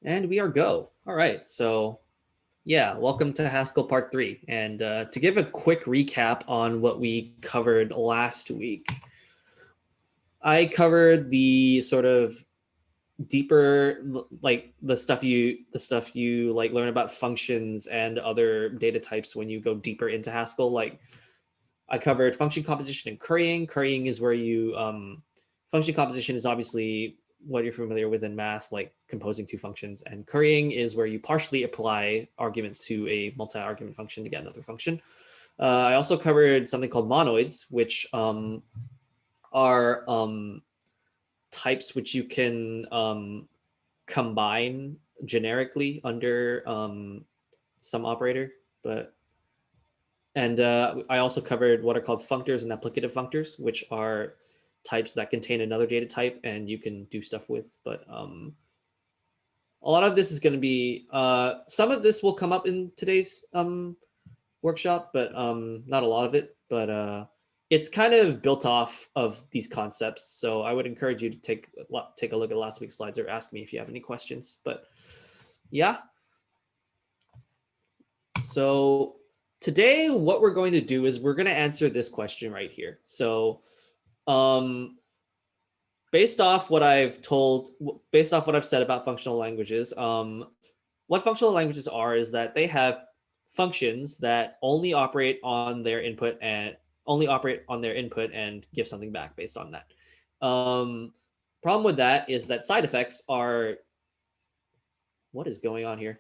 And we are go. All right. So, yeah, welcome to Haskell Part 3. And to give a quick recap on what we covered last week, I covered the sort of deeper, like the stuff you like learn about functions and other data types when you go deeper into Haskell. Like I covered function composition and currying. Currying is where you function composition is obviously what you're familiar with in math, like composing two functions, and currying is where you partially apply arguments to a multi-argument function to get another function. I also covered something called monoids, which are types which you can combine generically under some operator, but and I also covered what are called functors and applicative functors, which are types that contain another data type and you can do stuff with. But a lot of this is going to be, some of this will come up in today's workshop, but not a lot of it. But it's kind of built off of these concepts. So I would encourage you to take a look at last week's slides or ask me if you have any questions. But yeah. So today, what we're going to do is we're going to answer this question right here. So based off what I've said about functional languages, what functional languages are is that they have functions that only operate on their input and give something back based on that. Problem with that is that side effects are, what is going on here?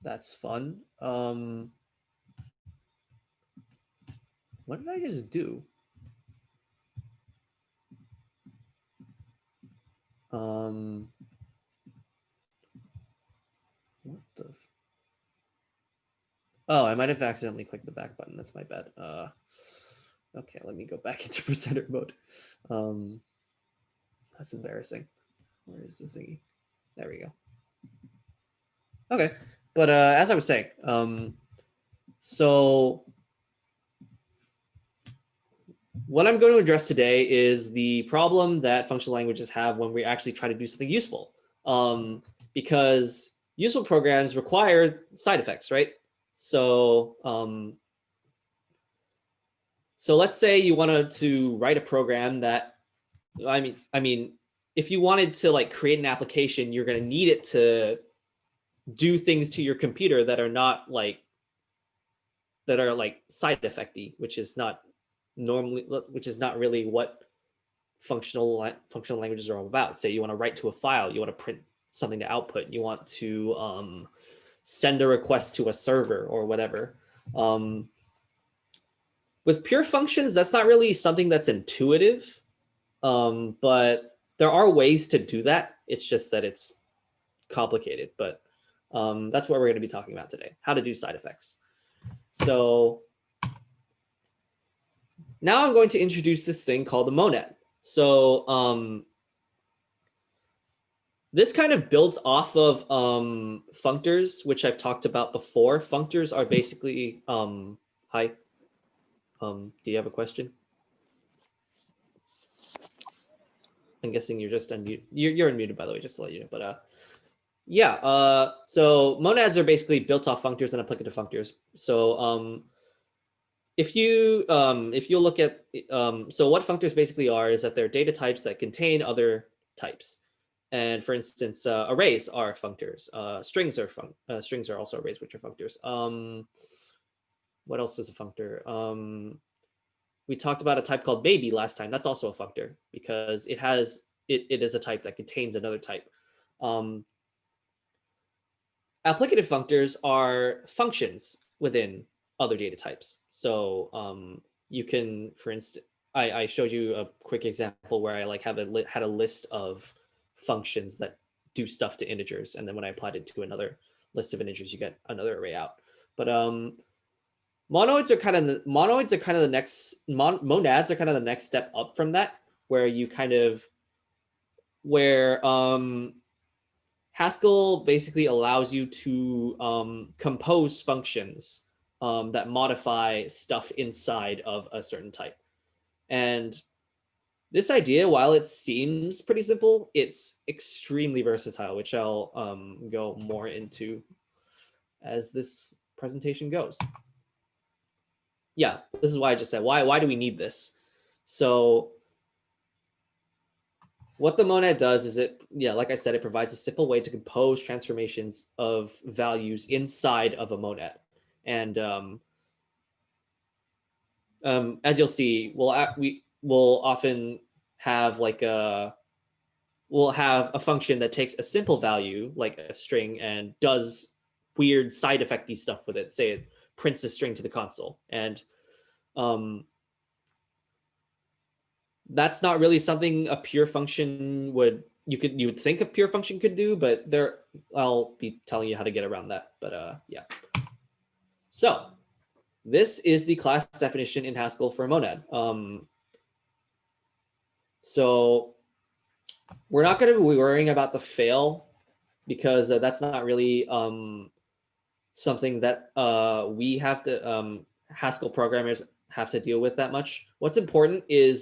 That's fun. What did I just do? What the? Oh, I might have accidentally clicked the back button. That's my bad. Okay, let me go back into presenter mode. That's embarrassing. Where is the thingy? There we go. Okay, but as I was saying, so what I'm going to address today is the problem that functional languages have when we actually try to do something useful. Because useful programs require side effects, right? So let's say you wanted to write a program that, I mean, if you wanted to like create an application, you're going to need it to do things to your computer that are like side effecty, which is not really what functional languages are all about. Say you want to write to a file, you want to print something to output, you want to send a request to a server or whatever. With pure functions, that's not really something that's intuitive, but there are ways to do that. It's just that it's complicated, but that's what we're going to be talking about today, how to do side effects. So now I'm going to introduce this thing called a monad. So this kind of builds off of functors, which I've talked about before. Functors are basically, hi, do you have a question? I'm guessing you're just unmuted. You're unmuted, by the way, just to let you know. But yeah, so monads are basically built off functors and applicative functors. So if you look at so what functors basically are is that they're data types that contain other types. And for instance, arrays are functors. Strings are also arrays, which are functors. What else is a functor? We talked about a type called baby last time. That's also a functor because it is a type that contains another type. Applicative functors are functions within other data types. So you can, for instance, I showed you a quick example where I like had a list of functions that do stuff to integers, and then when I applied it to another list of integers, you get another array out. But monads are kind of the next step up from that, where you kind of Haskell basically allows you to compose functions that modify stuff inside of a certain type. And This idea, while it seems pretty simple, it's extremely versatile, which I'll go more into as this presentation goes. Yeah, this is why I just said, why do we need this? So what the monad does is like I said, it provides a simple way to compose transformations of values inside of a monad. And as you'll see, we will often have we'll have a function that takes a simple value like a string and does weird side effecty stuff with it. Say it prints a string to the console, and that's not really something a pure function would. You would think a pure function could do, but I'll be telling you how to get around that. But yeah. So this is the class definition in Haskell for a monad. So we're not going to be worrying about the fail because that's not really something that we have to Haskell programmers have to deal with that much. What's important is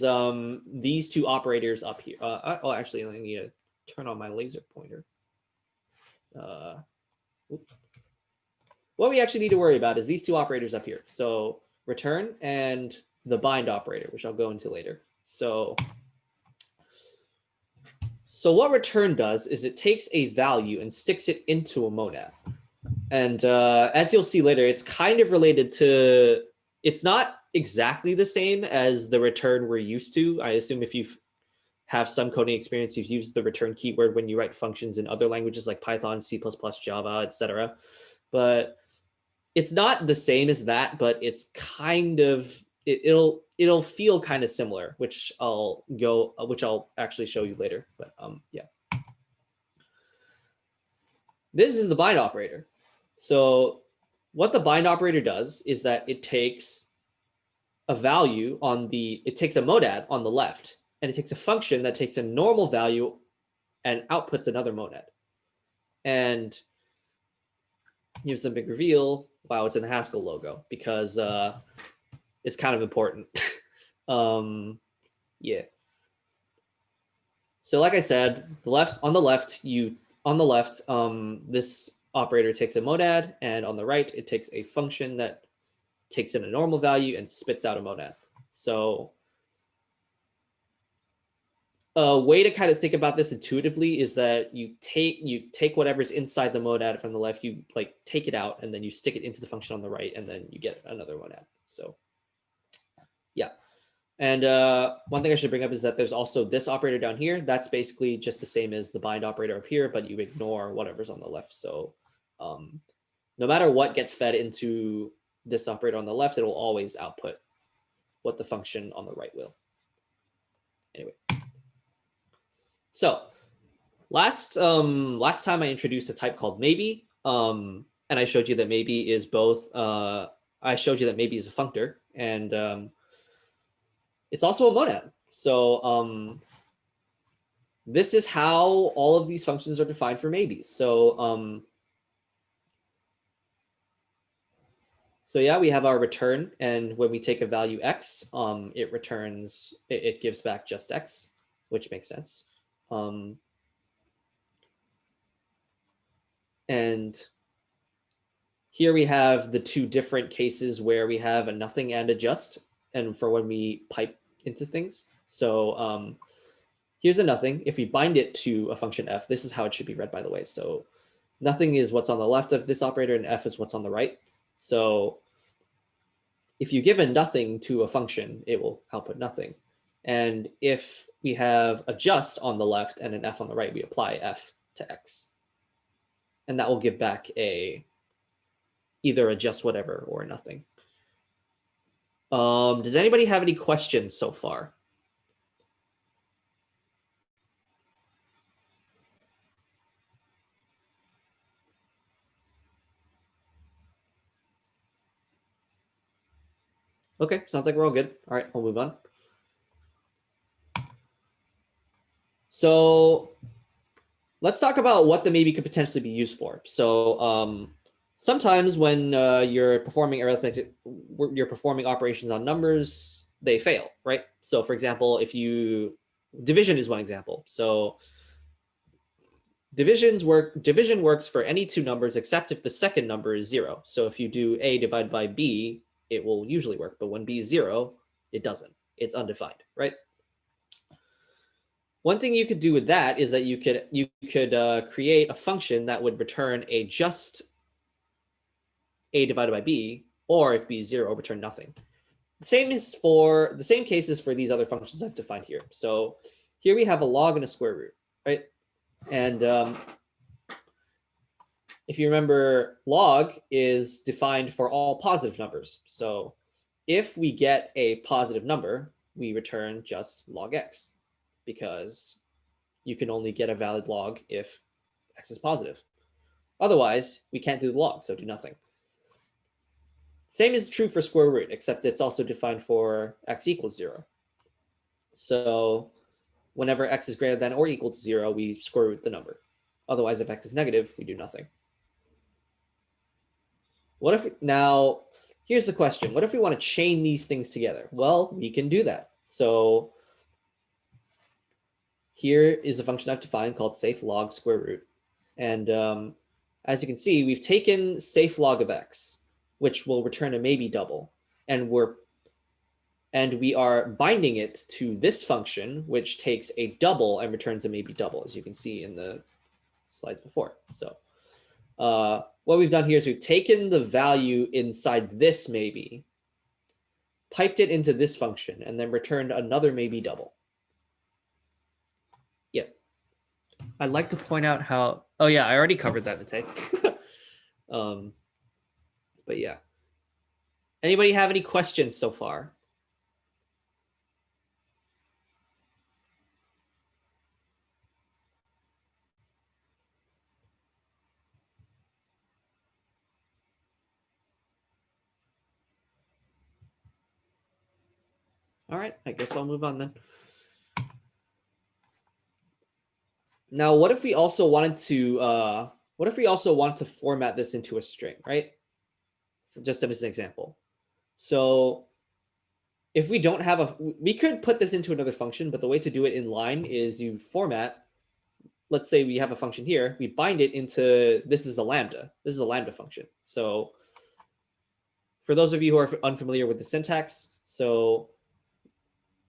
these two operators up here. Oh, actually, I need to turn on my laser pointer. What we actually need to worry about is these two operators up here. So return and the bind operator, which I'll go into later. So what return does is it takes a value and sticks it into a monad. And as you'll see later, it's kind of related to, it's not exactly the same as the return we're used to. I assume if you have some coding experience, you've used the return keyword when you write functions in other languages like Python, C++, Java, etc. But it's not the same as that, but it's kind of, it'll feel kind of similar, which I'll actually show you later. But yeah. This is the bind operator. So what the bind operator does is that it takes a value it takes a monad on the left, and it takes a function that takes a normal value and outputs another monad. And here's a big reveal. Wow, it's in the Haskell logo because it's kind of important. Yeah. So like I said, on the left, this operator takes a monad, and on the right, it takes a function that takes in a normal value and spits out a monad. So a way to kind of think about this intuitively is that you take whatever's inside the monad from the left, you take it out, and then you stick it into the function on the right, and then you get another monad. So yeah. And one thing I should bring up is that there's also this operator down here. That's basically just the same as the bind operator up here, but you ignore whatever's on the left. So no matter what gets fed into this operator on the left, it will always output what the function on the right will. Anyway. So last time I introduced a type called maybe, and I showed you that maybe is both, I showed you that maybe is a functor, and it's also a monad. So this is how all of these functions are defined for maybes. So yeah, we have our return, and when we take a value x, it gives back just x, which makes sense. And here we have the two different cases where we have a nothing and a just, and for when we pipe into things. So here's a nothing. If we bind it to a function f, this is how it should be read, by the way. So nothing is what's on the left of this operator, and f is what's on the right. So if you give a nothing to a function, it will output nothing. And if we have a just on the left and an f on the right, we apply f to x. And that will give back either a just whatever or nothing. Does anybody have any questions so far? Okay, sounds like we're all good. All right, I'll move on. So let's talk about what the maybe could potentially be used for. So sometimes when you're performing operations on numbers, they fail, right? So for example, if you, division is one example. So division works for any two numbers except if the second number is 0. So if you do A divided by B, it will usually work. But when B is 0, it doesn't. It's undefined, right? One thing you could do with that is that you could create a function that would return a just A divided by B, or if B is 0, return nothing. The same cases for these other functions I've defined here. So here we have a log and a square root, right? And if you remember, log is defined for all positive numbers. So if we get a positive number, we return just log x, because you can only get a valid log if x is positive. Otherwise, we can't do the log, so do nothing. Same is true for square root, except it's also defined for x equals 0. So whenever x is greater than or equal to 0, we square root the number. Otherwise, if x is negative, we do nothing. What if, now, here's the question. What if we want to chain these things together? Well, we can do that. So here is a function I've defined called safe log square root. And as you can see, we've taken safe log of x, which will return a maybe double. And we are binding it to this function, which takes a double and returns a maybe double, as you can see in the slides before. So what we've done here is we've taken the value inside this maybe, piped it into this function, and then returned another maybe double. Yeah. I'd like to point out how, oh yeah, I already covered that, Monette. But yeah. Anybody have any questions so far? All right, I guess I'll move on then. Now, what if we also wanted to format this into a string, right? Just as an example. So if we don't have we could put this into another function, but the way to do it in line is you format, let's say we have a function here, we bind it into, this is a lambda. This is a lambda function. So for those of you who are unfamiliar with the syntax, so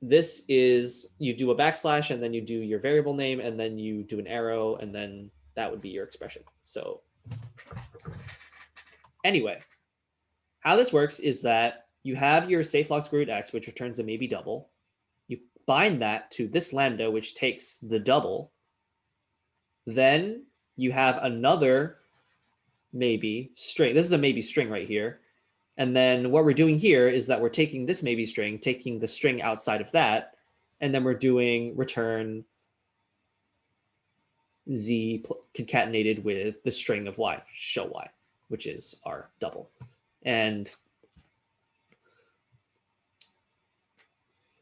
this is, you do a backslash and then you do your variable name and then you do an arrow and then that would be your expression. So anyway, how this works is that you have your safe log square root x, which returns a maybe double. You bind that to this lambda, which takes the double. Then you have another maybe string. This is a maybe string right here. And then what we're doing here is that we're taking this maybe string, taking the string outside of that, and then we're doing return z concatenated with the string of y, show y, which is our double. And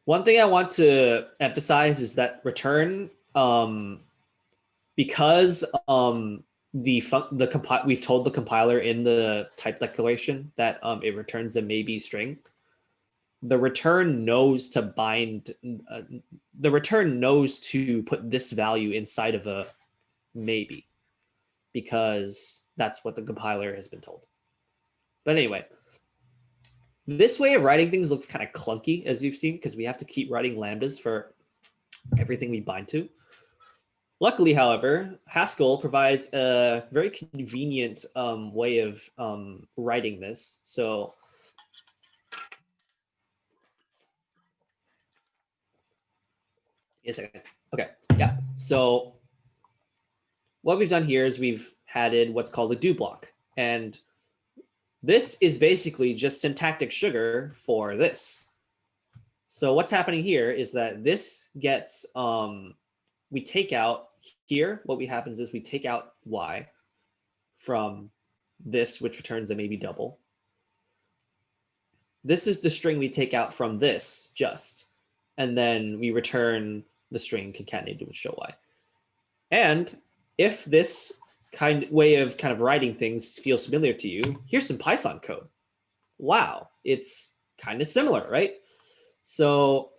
one thing I want to emphasize is that return, because we've told the compiler in the type declaration that it returns a maybe string, the return knows to bind, the return knows to put this value inside of a maybe, because that's what the compiler has been told. But anyway, this way of writing things looks kind of clunky, as you've seen, because we have to keep writing lambdas for everything we bind to. Luckily, however, Haskell provides a very convenient way of writing this. So a second. Okay, yeah. So what we've done here is we've added what's called a DoBlock. And this is basically just syntactic sugar for this. So what's happening here is that this gets, we take out here, what happens is we take out y from this, which returns a maybe double. This is the string we take out from this just, and then we return the string concatenated with show y. And if this way of writing things feels familiar to you, here's some Python code. Wow, it's kind of similar, right? So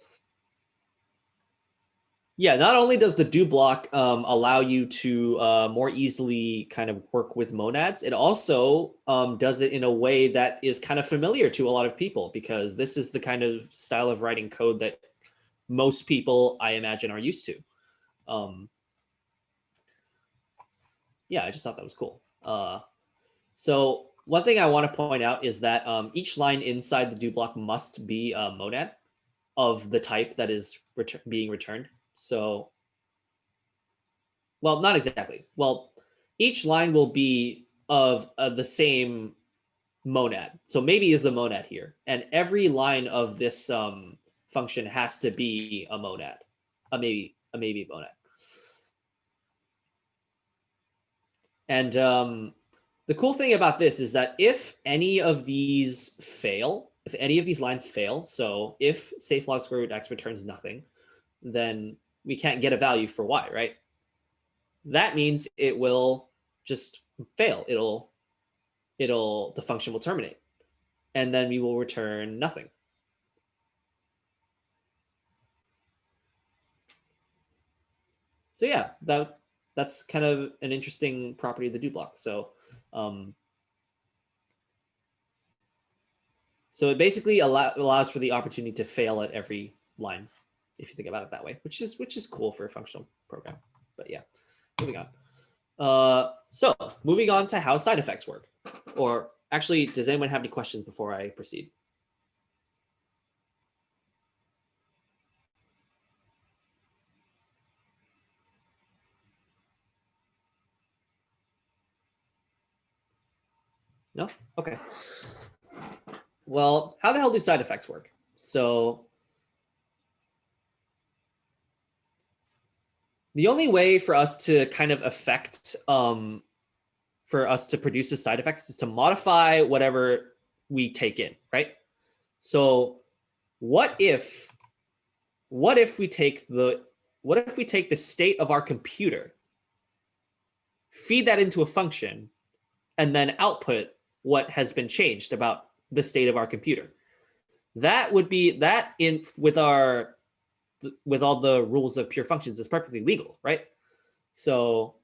yeah, not only does the DoBlock allow you to more easily kind of work with monads, it also does it in a way that is kind of familiar to a lot of people, because this is the kind of style of writing code that most people, I imagine, are used to. Yeah, I just thought that was cool. So one thing I want to point out is that each line inside the DoBlock must be a monad of the type that is being returned. So, well, not exactly. Well, each line will be of the same monad. So maybe is the monad here. And every line of this function has to be a monad, a maybe monad. And the cool thing about this is that if any of these fail, if any of these lines fail, so if safe log square root x returns nothing, then we can't get a value for y, right? That means it will just fail. The function will terminate, and then we will return nothing. So yeah, that's kind of an interesting property of the DoBlock. So it basically allows for the opportunity to fail at every line, if you think about it that way, which is cool for a functional program. But yeah, moving on. So moving on to how side effects work. Or actually, does anyone have any questions before I proceed? No? Okay. Well, how the hell do side effects work? So the only way for us to kind of affect, for us to produce the side effects is to modify whatever we take in, right? So what if we take the state of our computer, feed that into a function, and then output what has been changed about the state of our computer? That would be that in with all the rules of pure functions is perfectly legal, right? So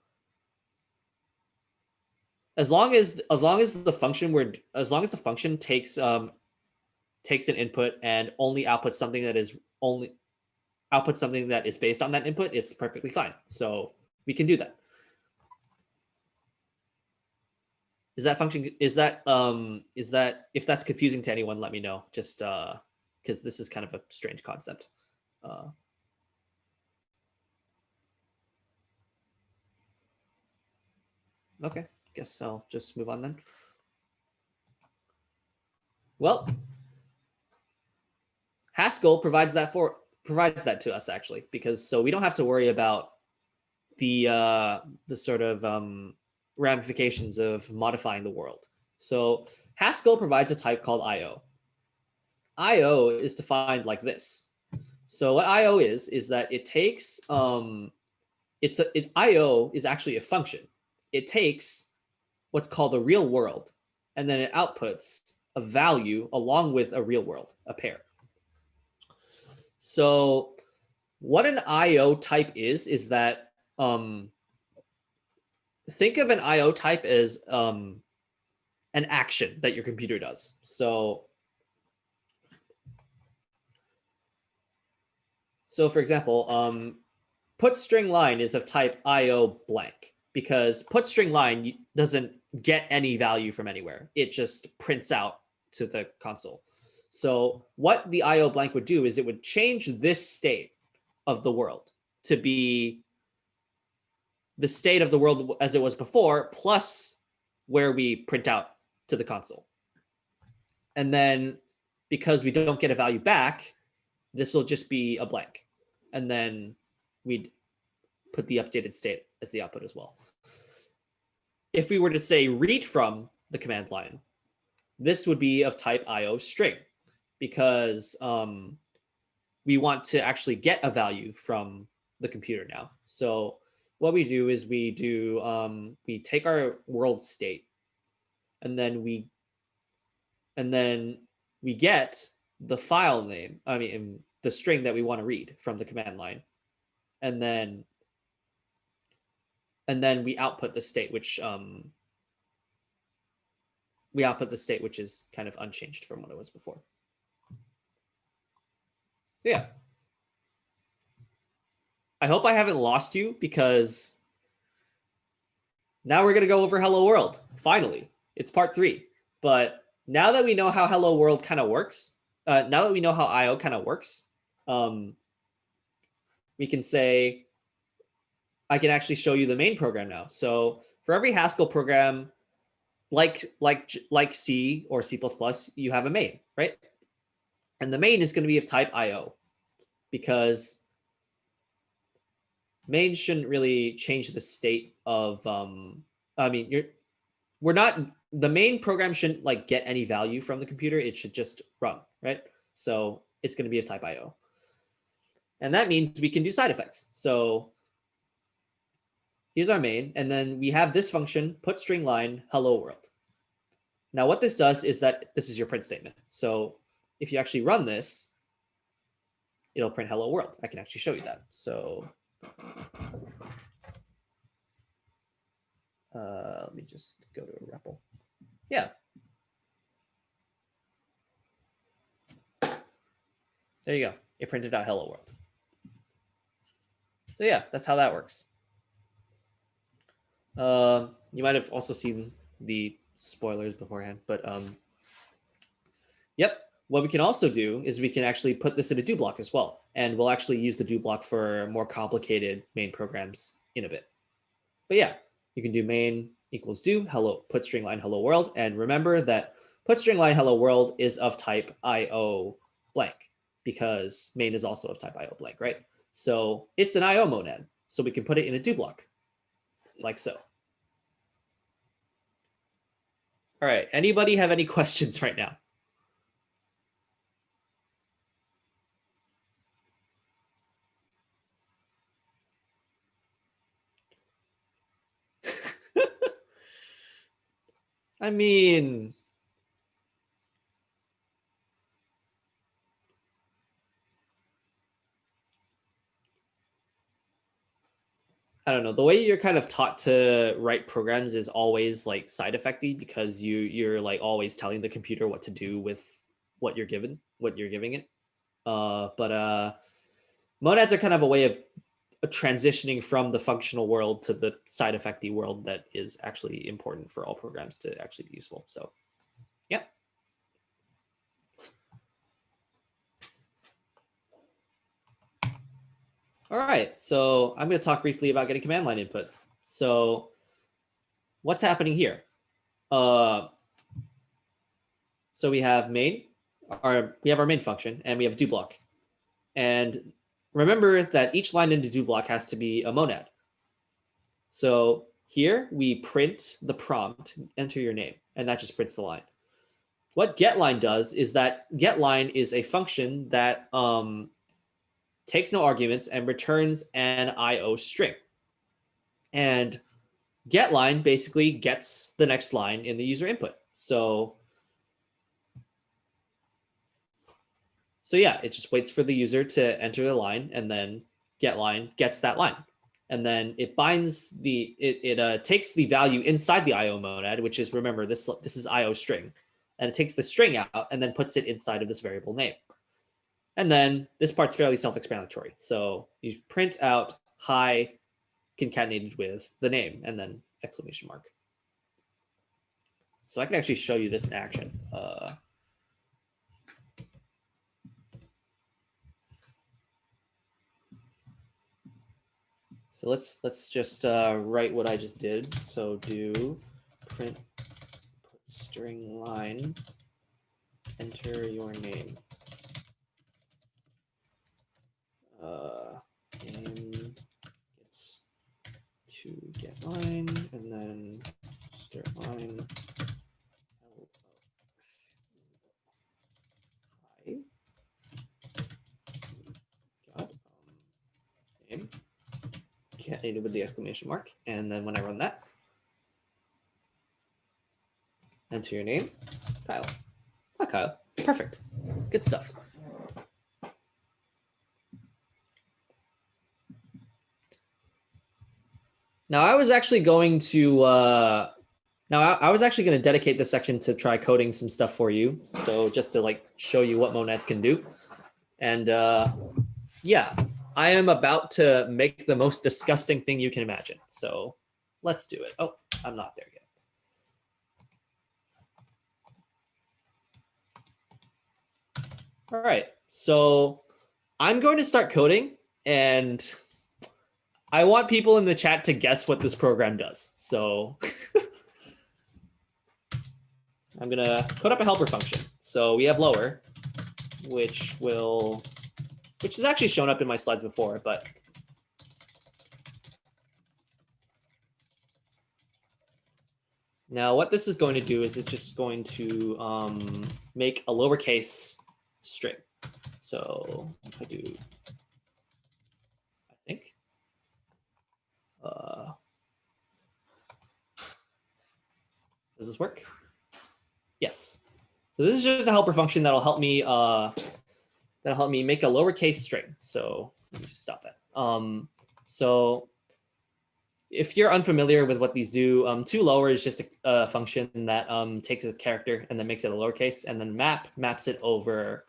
as long as the function takes an input and only outputs something that is based on that input, it's perfectly fine. So we can do that. Is that if that's confusing to anyone, let me know, just because this is kind of a strange concept. Okay, guess I'll just move on then. Well, Haskell provides that to us, actually, because so we don't have to worry about the sort of ramifications of modifying the world. So Haskell provides a type called IO. IO is defined like this. So what IO is that it takes IO is actually a function. It takes what's called a real world, and then it outputs a value along with a real world, a pair. So what an IO type is that think of an IO type as an action that your computer does. So for example, put string line is of type IO blank, because put string line doesn't get any value from anywhere. It just prints out to the console. So what the IO blank would do is it would change this state of the world to be the state of the world as it was before, plus where we print out to the console. And then because we don't get a value back, this will just be a blank. And then we'd put the updated state as the output as well. If we were to say read from the command line, this would be of type IO string, because we want to actually get a value from the computer now. So what we do is we take our world state, and then we get the file name, I mean, the string that we want to read from the command line. And then we output the state, which is kind of unchanged from what it was before. Yeah. I hope I haven't lost you, because now we're going to go over Hello World. Finally, it's part 3. But now that we know how Hello World kind of works, now that we know how IO kind of works, we can say, I can actually show you the main program now. So for every Haskell program, like C or C++, you have a main, right? And the main is going to be of type IO, because main shouldn't really change the state of, the main program shouldn't like get any value from the computer. It should just run, right? So it's going to be of type IO. And that means we can do side effects. So here's our main, and then we have this function, put string line hello world. Now what this does is that this is your print statement. So if you actually run this, it'll print hello world. I can actually show you that. So let me just go to a REPL. Yeah. There you go. It printed out hello world. So yeah, that's how that works. You might have also seen the spoilers beforehand, but yep. What we can also do is we can actually put this in a DoBlock as well. And we'll actually use the DoBlock for more complicated main programs in a bit. But yeah, you can do main equals do hello, put string line hello world. And remember that put string line hello world is of type IO blank, because main is also of type IO blank, right? So it's an IO monad. So we can put it in a DoBlock like so. All right, anybody have any questions right now? I mean, I don't know. The way you're kind of taught to write programs is always like side effecty, because you're like always telling the computer what to do with what you're giving it. But monads are kind of a way of transitioning from the functional world to the side effecty world that is actually important for all programs to actually be useful. So, yeah. All right, so I'm going to talk briefly about getting command line input. So what's happening here? So we have main, we have our main function, and we have DoBlock. And remember that each line in the DoBlock has to be a monad. So here we print the prompt, enter your name, and that just prints the line. What GetLine does is that GetLine is a function that takes no arguments and returns an IO string. And GetLine basically gets the next line in the user input. So yeah, it just waits for the user to enter the line, and then GetLine gets that line. And then it binds it takes the value inside the IO monad, which is, remember, this is IO string. And it takes the string out and then puts it inside of this variable name. And then this part's fairly self-explanatory. So you print out hi concatenated with the name and then exclamation mark. So I can actually show you this in action. So let's just write what I just did. So do print put string line, enter your name. And it's to get line, and then start line. Hi. Got name. Concatenated with the exclamation mark, and then when I run that, enter your name, Kyle. Hi, Kyle. Perfect. Good stuff. Now I was actually going to I was actually going to dedicate this section to try coding some stuff for you. So just to like show you what Monads can do. And yeah, I am about to make the most disgusting thing you can imagine. So let's do it. Oh, I'm not there yet. All right, so I'm going to start coding, and I want people in the chat to guess what this program does. So I'm going to put up a helper function. So we have lower, which is actually shown up in my slides before, but now what this is going to do is it's just going to make a lowercase string. So if I do, I think, does this work? Yes. So this is just a helper function that'll help me make a lowercase string. So let me just stop that. So if you're unfamiliar with what these do, toLower is just a function that takes a character and then makes it a lowercase, and then maps it over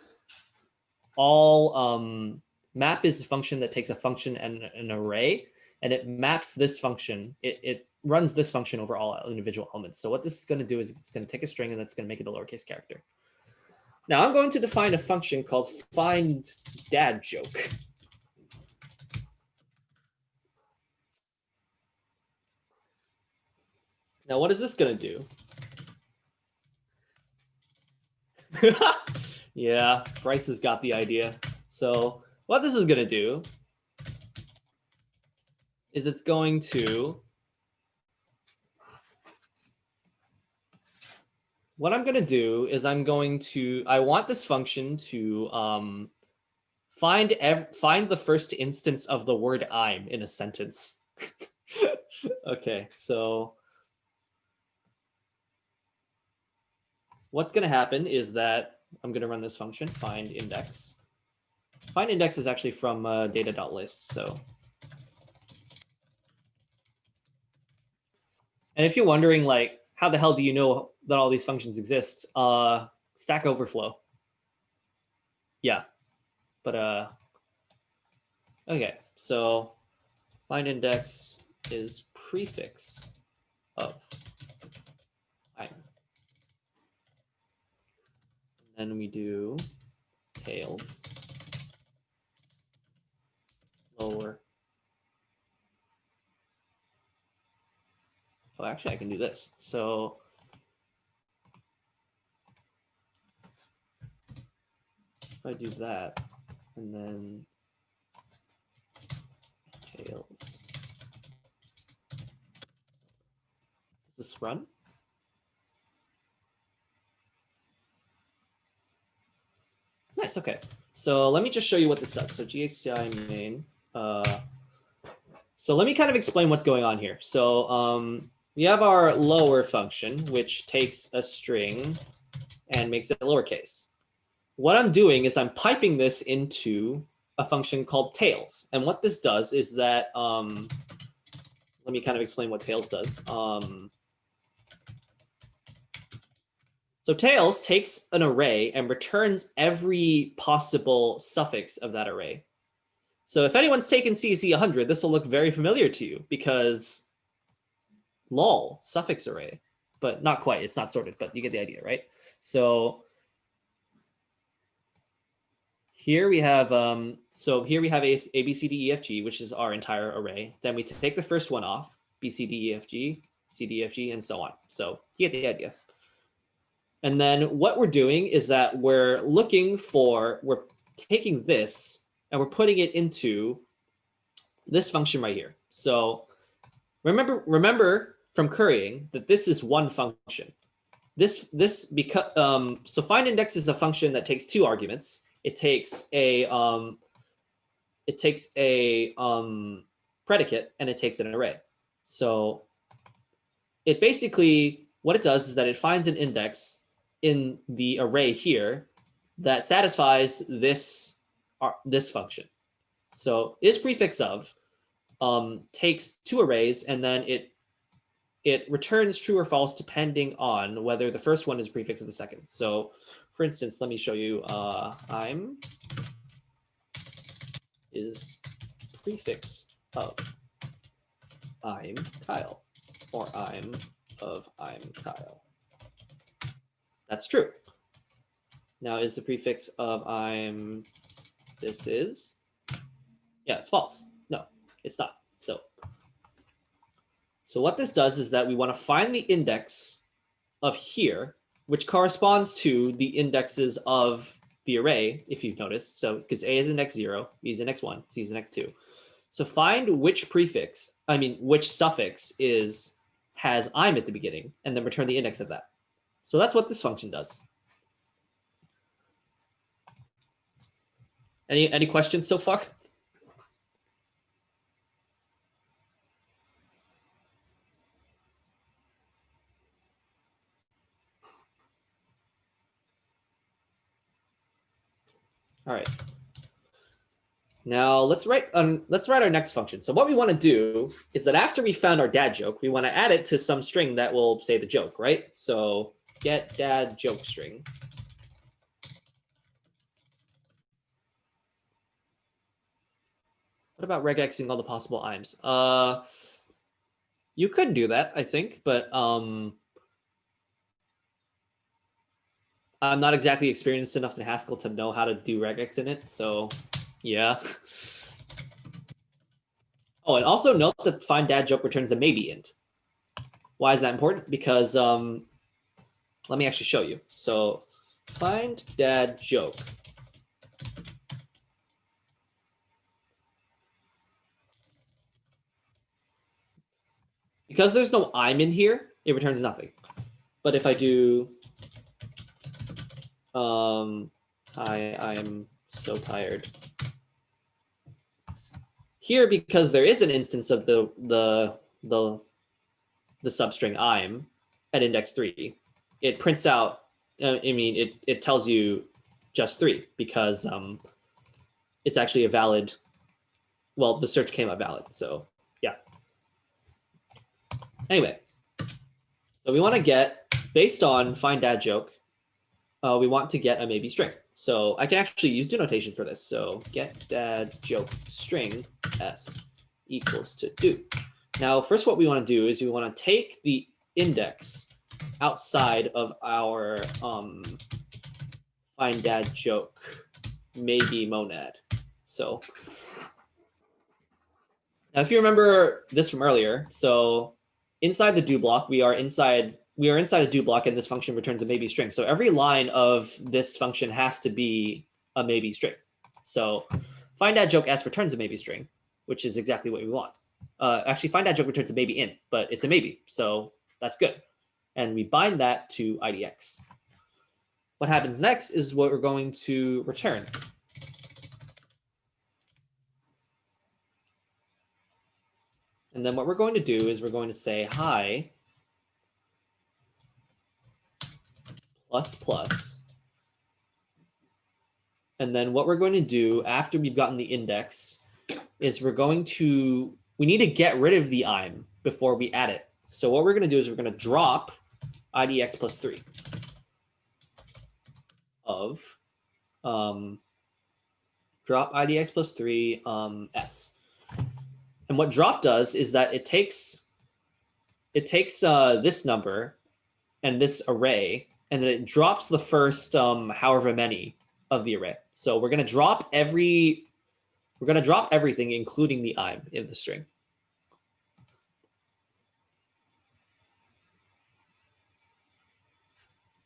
all. Map is a function that takes a function and an array, and it maps this function. It runs this function over all individual elements. So what this is going to do is it's going to take a string and it's going to make it a lowercase character. Now I'm going to define a function called find dad joke. Now what is this going to do? Yeah, Bryce has got the idea. So what this is going to do is it's going to, what I'm going to do is I want this function to find the first instance of the word I'm in a sentence. Okay, so what's going to happen is that I'm going to run this function, find index. Find index is actually from data.list. So, and if you're wondering, like, how the hell do you know that all these functions exist? Stack Overflow. Yeah, but okay. So find index is prefix of I'm. And then we do tails, lower. Oh, actually, I can do this. So if I do that, and then tails. Does this run? Nice, okay. So let me just show you what this does. So GHCI main. So let me kind of explain what's going on here. So we have our lower function, which takes a string and makes it lowercase. What I'm doing is I'm piping this into a function called tails. And what this does is that, let me kind of explain what tails does. So tails takes an array and returns every possible suffix of that array. So if anyone's taken CSE 100, this will look very familiar to you because lol, suffix array, but not quite. It's not sorted, but you get the idea, right? So here we have A, B, C, D, E, F, G, which is our entire array. Then we take the first one off, B, C, D, E, F, G, C, D, F, G, and so on. So you get the idea. And then what we're doing is that we're taking this and we're putting it into this function right here. So remember from currying that this is one function. So find index is a function that takes two arguments. It takes a predicate and it takes an array. So it basically, what it does is that it finds an index in the array here, that satisfies this function. So is prefix of takes two arrays, and then it returns true or false depending on whether the first one is prefix of the second. So for instance, let me show you I'm is prefix of I'm Kyle, or I'm Kyle. That's true. Now is the prefix of this is, yeah, it's false. No, it's not. So what this does is that we want to find the index of here, which corresponds to the indexes of the array, if you've noticed. So because A is index 0, B is index 1, C is index 2. So find which suffix has I'm at the beginning, and then return the index of that. So that's what this function does. Any questions so far? All right. Now let's write our next function. So what we want to do is that after we found our dad joke, we want to add it to some string that will say the joke, right? So get dad joke string. What about regexing all the possible IMs? You could do that, I think, but I'm not exactly experienced enough in Haskell to know how to do regex in it. So yeah. Oh, and also note that find dad joke returns a maybe int. Why is that important? Because let me actually show you. So find dad joke. Because there's no I'm in here, it returns nothing. But if I do hi, I'm so tired. Here, because there is an instance of the substring I'm at index 3, it prints out, it tells you just 3 because it's actually a valid, well, the search came out valid. So yeah. Anyway, so we want to get, based on find dad joke, we want to get a maybe string. So I can actually use do notation for this. So get dad joke string s equals to do. Now, first what we want to do is we want to take the index outside of our find dad joke maybe monad. So now if you remember this from earlier, so inside the do block, we are inside a do block, and this function returns a maybe string. So every line of this function has to be a maybe string. So find dad joke s returns a maybe string, which is exactly what we want. Actually, find dad joke returns a maybe int, but it's a maybe, so that's good. And we bind that to IDX. What happens next is what we're going to return. And then what we're going to do is we're going to say hi plus plus. And then what we're going to do after we've gotten the index is we need to get rid of the I'm before we add it. So what we're going to do is we're going to drop IDX plus 3 of drop IDX plus 3 s. And what drop does is that it takes this number and this array, and then it drops the first however many of the array. So we're going to drop everything, including the I'm in the string.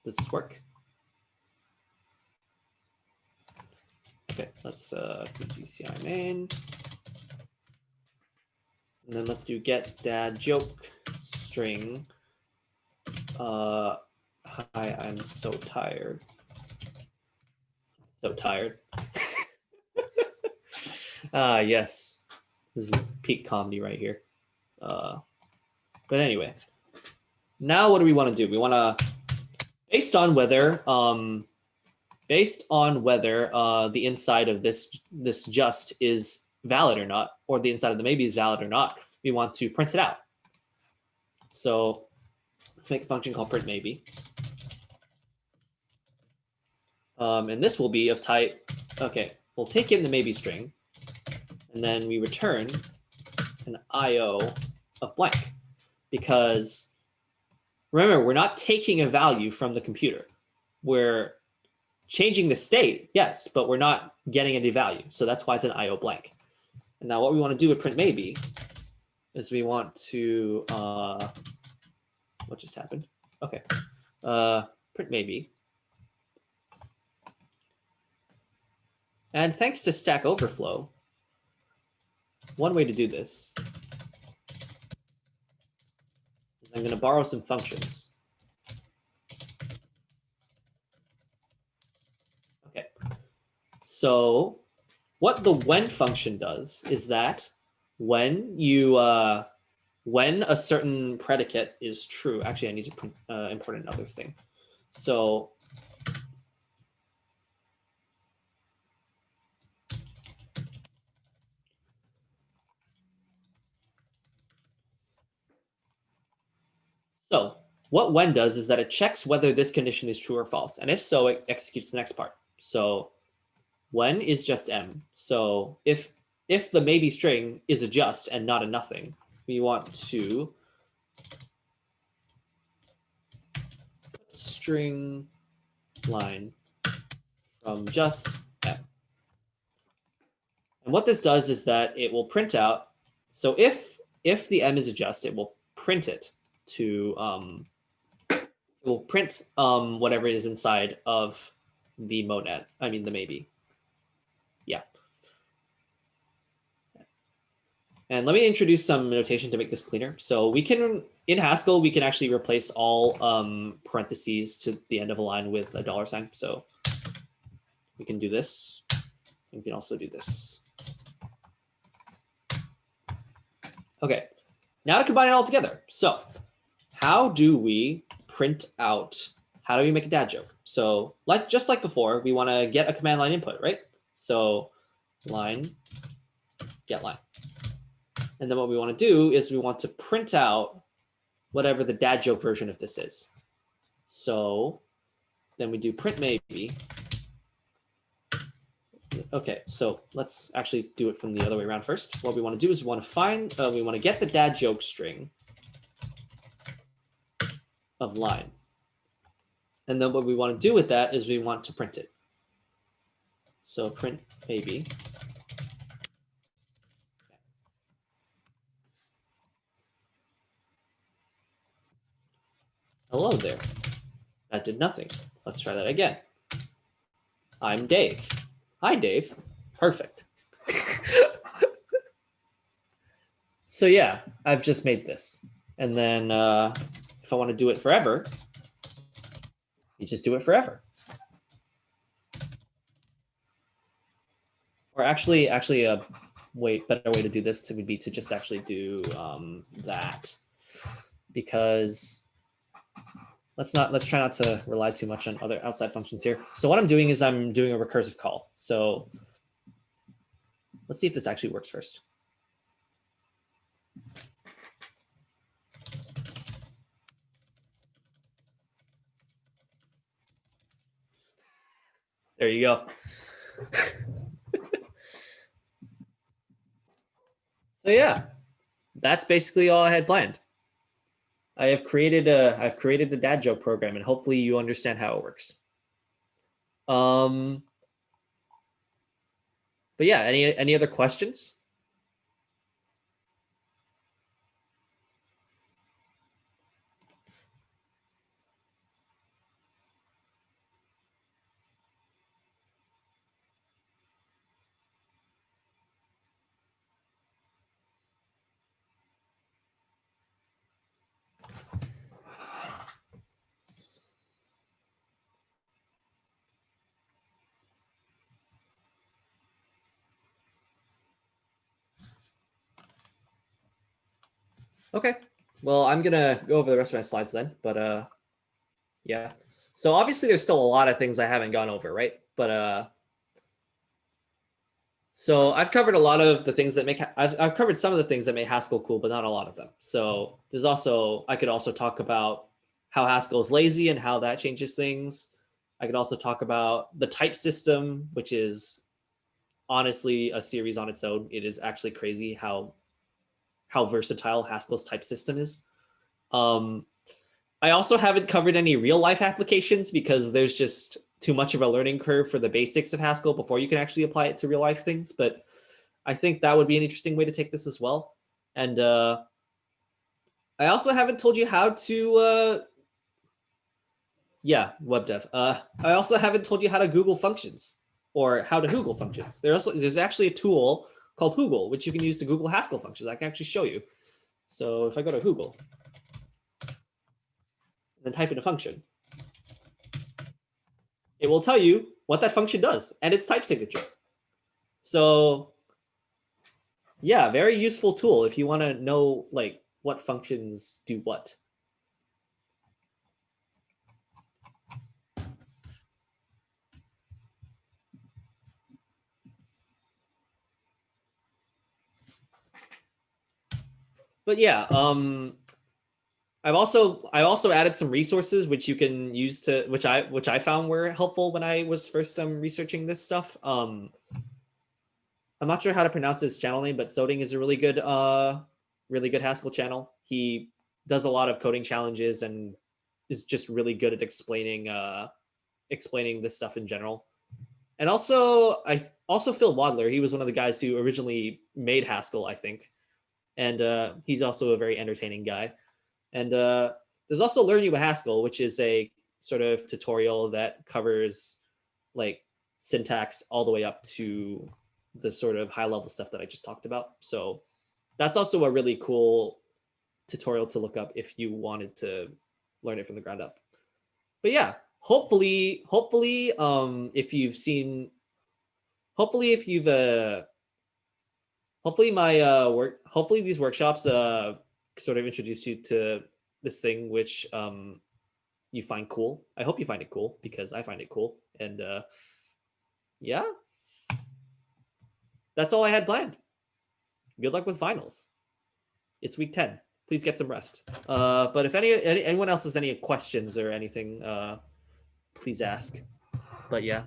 Does this work? Okay, let's put GCI main. And then let's do get dad joke string. Hi, I'm so tired. So tired. Yes. This is peak comedy right here. But anyway, now what do we want to do? We want to, based on whether based on whether the inside of this just is valid or not, or the inside of the maybe is valid or not, we want to print it out. So let's make a function called print maybe. And this will be of type, okay, we'll take in the maybe string, and then we return an IO of blank. Because remember, we're not taking a value from the computer. We're changing the state, yes, but we're not getting any value. So that's why it's an IO blank. And now what we want to do with print maybe is we want to, what just happened? Okay, print maybe. And thanks to Stack Overflow, one way to do this is I'm going to borrow some functions. Okay, so what the when function does is that when you when a certain predicate is true, actually I need to import another thing. So what when does is that it checks whether this condition is true or false. And if so, it executes the next part. So when is just m. So if the maybe string is a just and not a nothing, we want to put string line from just m. And what this does is that it will print out. So if the m is a just, it will print it to it will print whatever is inside of the monad. I mean the maybe. Yeah. And let me introduce some notation to make this cleaner. So we can, in Haskell, we can actually replace all parentheses to the end of a line with a $sign. So we can do this. We can also do this. Okay, now to combine it all together. So how do we print out, how do we make a dad joke? So just like before, we want to get a command line input, right? So line, get line. And then what we want to do is we want to print out whatever the dad joke version of this is. So then we do print maybe. Okay, so let's actually do it from the other way around first. What we want to do is we want to get the dad joke string of line. And then what we want to do with that is we want to print it. So print maybe. Hello there. That did nothing. Let's try that again. I'm Dave. Hi, Dave. Perfect. So yeah, I've just made this. And then if I want to do it forever, you just do it forever. Or actually a better way to do this would be to just actually do that, because let's try not to rely too much on other outside functions here. So what I'm doing is I'm doing a recursive call. So let's see if this actually works first. There you go. So yeah, that's basically all I had planned. I've created a dad joke program, and hopefully you understand how it works. But yeah, any other questions? Okay, well, I'm gonna go over the rest of my slides then, but yeah. So obviously there's still a lot of things I haven't gone over, right? But so I've covered a lot of the things that make I've covered some of the things that make Haskell cool, but not a lot of them. So there's also I could also talk about how Haskell is lazy and how that changes things. I could also talk about the type system, which is honestly a series on its own. It is actually crazy how versatile Haskell's type system is. Um, I also haven't covered any real life applications because there's just too much of a learning curve for the basics of Haskell before you can actually apply it to real life things. But I think that would be an interesting way to take this as well. And I also haven't told you how to, yeah, web dev. I also haven't told you how to Google functions or how to Google functions. There's actually a tool called Google, which you can use to Google Haskell functions. I can actually show you. So if I go to Google, then type in a function, it will tell you what that function does and its type signature. So yeah, very useful tool if you want to know like what functions do what. But yeah, I also added some resources which you can use to which I found were helpful when I was first researching this stuff. I'm not sure how to pronounce his channel name, but Soding is a really good Haskell channel. He does a lot of coding challenges and is just really good at explaining this stuff in general. And also Phil Wadler, he was one of the guys who originally made Haskell, I think, and he's also a very entertaining guy. And there's also Learn You a Haskell, which is a sort of tutorial that covers like syntax all the way up to the sort of high level stuff that I just talked about. So that's also a really cool tutorial to look up if you wanted to learn it from the ground up. But yeah, hopefully if you've seen hopefully if you've hopefully my hopefully these workshops sort of introduced you to this thing which you find cool. I hope you find it cool because I find it cool. And yeah, that's all I had planned. Good luck with finals. It's week 10. Please get some rest. But if anyone else has any questions or anything, please ask. But yeah,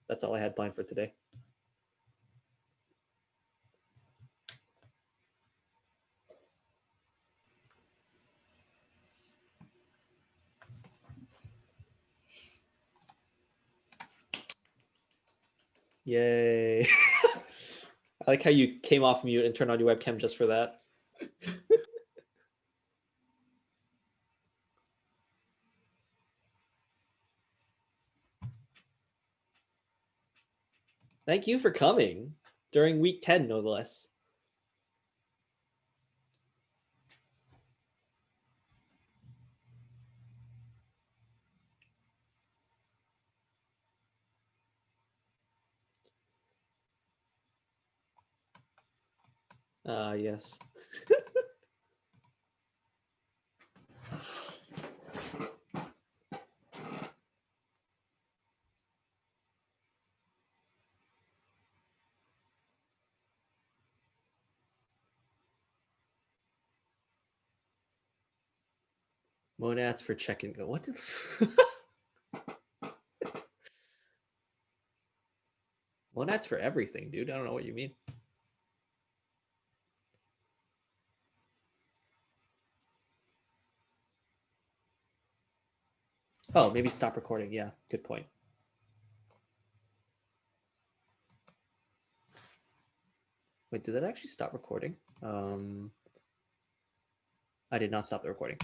that's all I had planned for today. Yay. I like how you came off mute and turned on your webcam just for that. Thank you for coming during week 10, no less. Yes. Monads for check and go. What did Monads for everything, dude? I don't know what you mean. Oh, maybe stop recording. Yeah, good point. Wait, did that actually stop recording? I did not stop the recording.